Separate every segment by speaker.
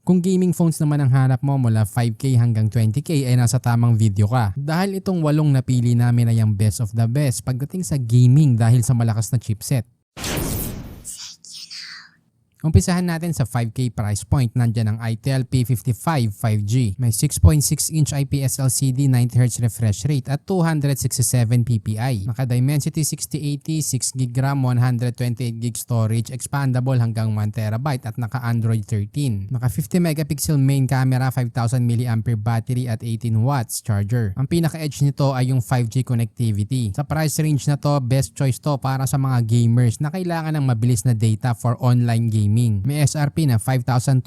Speaker 1: Kung gaming phones naman ang hanap mo mula 5K hanggang 20K ay nasa tamang video ka. Dahil itong 8 napili namin ay ang best of the best pagdating sa gaming dahil sa malakas na chipset. Umpisahan natin sa 5K price point. Nandyan ang Itel P55 5G. May 6.6-inch IPS LCD 90Hz refresh rate at 267 ppi. Naka-Dimensity 6080, 6GB RAM, 128GB storage, expandable hanggang 1TB at naka-Android 13. Naka 50 megapixel main camera, 5000 mAh battery at 18 watts charger. Ang pinaka-edge nito ay yung 5G connectivity. Sa price range na to, best choice to para sa mga gamers na kailangan ng mabilis na data for online gaming. May SRP na 5,299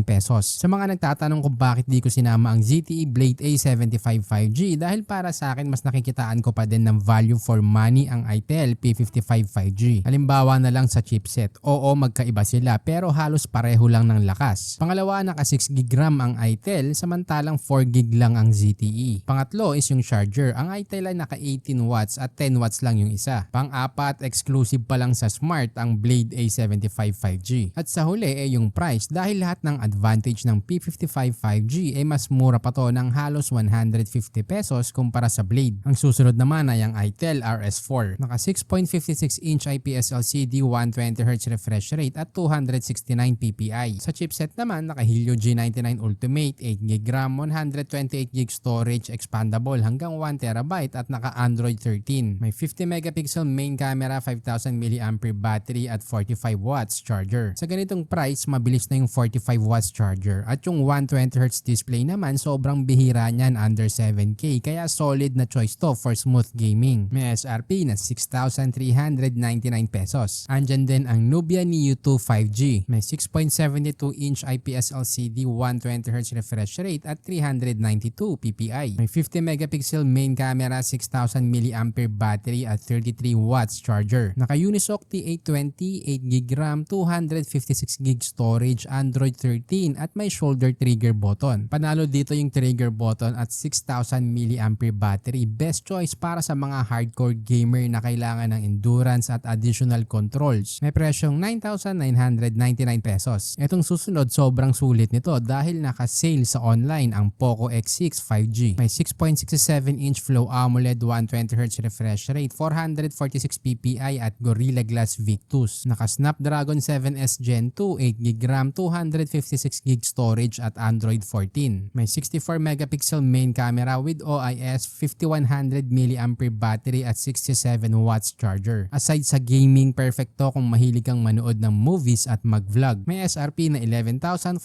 Speaker 1: pesos. Sa mga nagtatanong kung bakit di ko sinama ang ZTE Blade A75 5G dahil para sa akin mas nakikitaan ko pa din ng value for money ang Itel P55 5G. Halimbawa na lang sa chipset. Oo, magkaiba sila pero halos pareho lang ng lakas. Pangalawa, naka 6GB RAM ang Itel samantalang 4GB lang ang ZTE. Pangatlo is yung charger. Ang Itel ay naka 18 watts at 10 watts lang yung isa. Pang-apat, exclusive pa lang sa Smart ang Blade A75 5G. At sa huli ay yung price dahil lahat ng advantage ng P55 5G ay mas mura pa to ng halos 150 pesos kumpara sa Blade. Ang susunod naman ay ang Itel RS4. Naka 6.56-inch IPS LCD 120Hz refresh rate at 269 ppi. Sa chipset naman naka Helio G99 Ultimate, 8GB RAM, 128GB storage, expandable hanggang 1TB at naka Android 13. May 50 megapixel main camera, 5000 mAh battery at 45 watts charger. Sa ganitong price, mabilis na yung 45 watts charger. At yung 120Hz display naman, sobrang bihira niyan, under 7K. Kaya solid na choice to for smooth gaming. May SRP na 6,399 pesos. Andyan din ang Nubia Neo 2 5G. May 6.72-inch IPS LCD 120Hz refresh rate at 392 ppi. May 50 megapixel main camera, 6,000 mAh battery at 33 watts charger. Naka Unisoc T820, 8GB RAM, 256GB storage, Android 13 at may shoulder trigger button. Panalo dito yung trigger button at 6,000 mAh battery. Best choice para sa mga hardcore gamer na kailangan ng endurance at additional controls. May presyong 9,999 pesos. Itong susunod sobrang sulit nito dahil naka-sale sa online ang Poco X6 5G. May 6.67-inch Flow AMOLED 120Hz refresh rate, 446 ppi at Gorilla Glass Victus. Naka Snapdragon 7S Gen 2, 8GB RAM, 256GB storage at Android 14. May 64 megapixel main camera with OIS, 5100 mAh battery at 67 watts charger. Aside sa gaming, perfect to kung mahilig kang manood ng movies at mag-vlog. May SRP na 11,490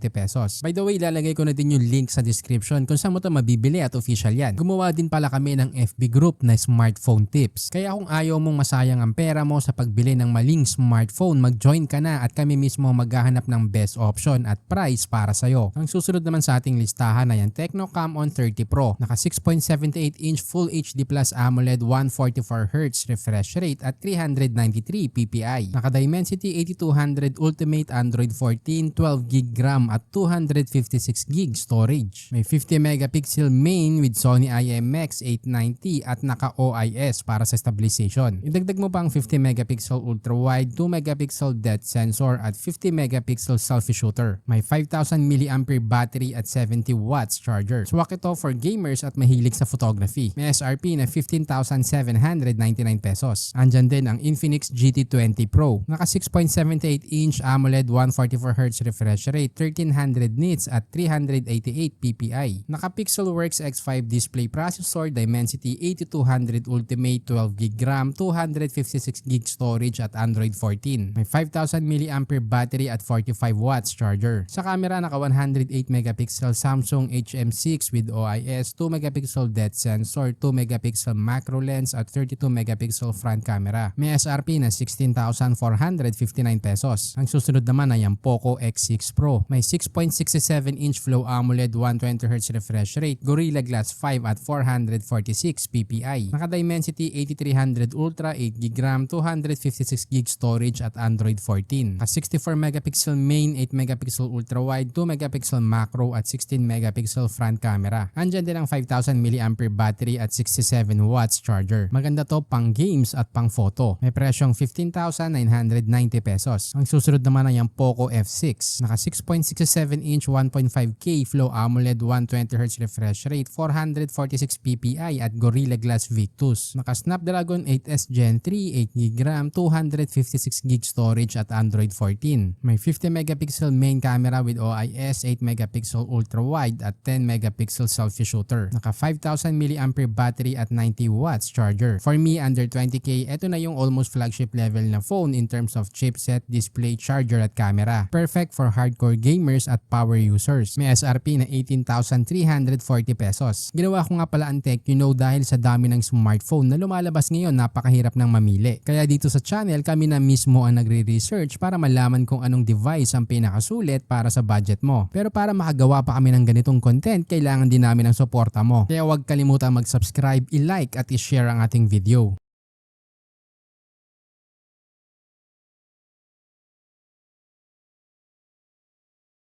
Speaker 1: pesos. By the way, lalagay ko na din yung link sa description kung saan mo to mabibili at official yan. Gumawa din pala kami ng FB group na smartphone tips. Kaya kung ayaw mong masayang ang pera mo sa pagbili ng maling smartphone, mag-join ka na at kami mismo maghahanap ng best option at price para sa'yo. Ang susunod naman sa ating listahan ay ang Tecno Camon 30 Pro. Naka 6.78-inch Full HD Plus AMOLED 144Hz refresh rate at 393 ppi. Naka Dimensity 8200 Ultimate Android 14, 12GB RAM at 256GB storage. May 50 megapixel main with Sony IMX 890 at naka OIS para sa stabilization. Idagdag mo pa ang 50 megapixel ultra wide, 2 megapixel depth sensor at 50 megapixel selfie shooter. May 5,000 mAh battery at 70 watts charger. Swak ito for gamers at mahilig sa photography. May SRP na 15,799 pesos. Andyan din ang Infinix GT20 Pro. Naka 6.78-inch AMOLED 144Hz refresh rate, 1300 nits at 388 ppi. Naka Pixelworks X5 display processor, Dimensity 8200 Ultimate, 12GB RAM, 256GB storage at Android 14. May 5,000 mAh battery at 45 watts charger. Sa camera, naka 108 megapixel Samsung HM6 with OIS, 2 megapixel depth sensor, 2 megapixel macro lens at 32 megapixel front camera. May SRP na 16,459 pesos. Ang susunod naman ay ang Poco X6 Pro. May 6.67-inch Flow AMOLED 120Hz refresh rate, Gorilla Glass 5 at 446 ppi. Naka Dimensity 8300 Ultra, 8GB RAM, 256GB storage at Android 14. 64 megapixel main, 8 megapixel ultra wide, 2 megapixel macro at 16 megapixel front camera. Andyan din ang 5000 mAh battery at 67 watts charger. Maganda to pang games at pang photo. May presyong 15,990 pesos. Ang susunod naman ay ang Poco F6. Naka 6.67 inch 1.5K Flow AMOLED 120Hz refresh rate, 446 ppi at Gorilla Glass V2s. Naka Snapdragon 8S Gen 3, 8GB RAM, 256GB storage at Android 14. May 50 megapixel main camera with OIS, 8 megapixel ultra wide at 10 megapixel selfie shooter. Naka 5,000 mAh battery at 90 watts charger. For me, under 20k, ito na yung almost flagship level na phone in terms of chipset, display, charger at camera. Perfect for hardcore gamers at power users. May SRP na 18,340 pesos. Ginawa ko nga pala ang tech dahil sa dami ng smartphone na lumalabas ngayon, napakahirap nang mamili. Kaya dito sa channel, kami na mismo ang nagre-research para malaman kung anong device ang pinakasulit para sa budget mo. Pero para makagawa pa kami ng ganitong content, kailangan din namin ng suporta mo. Kaya huwag kalimutan mag-subscribe, i-like at i-share ang ating video.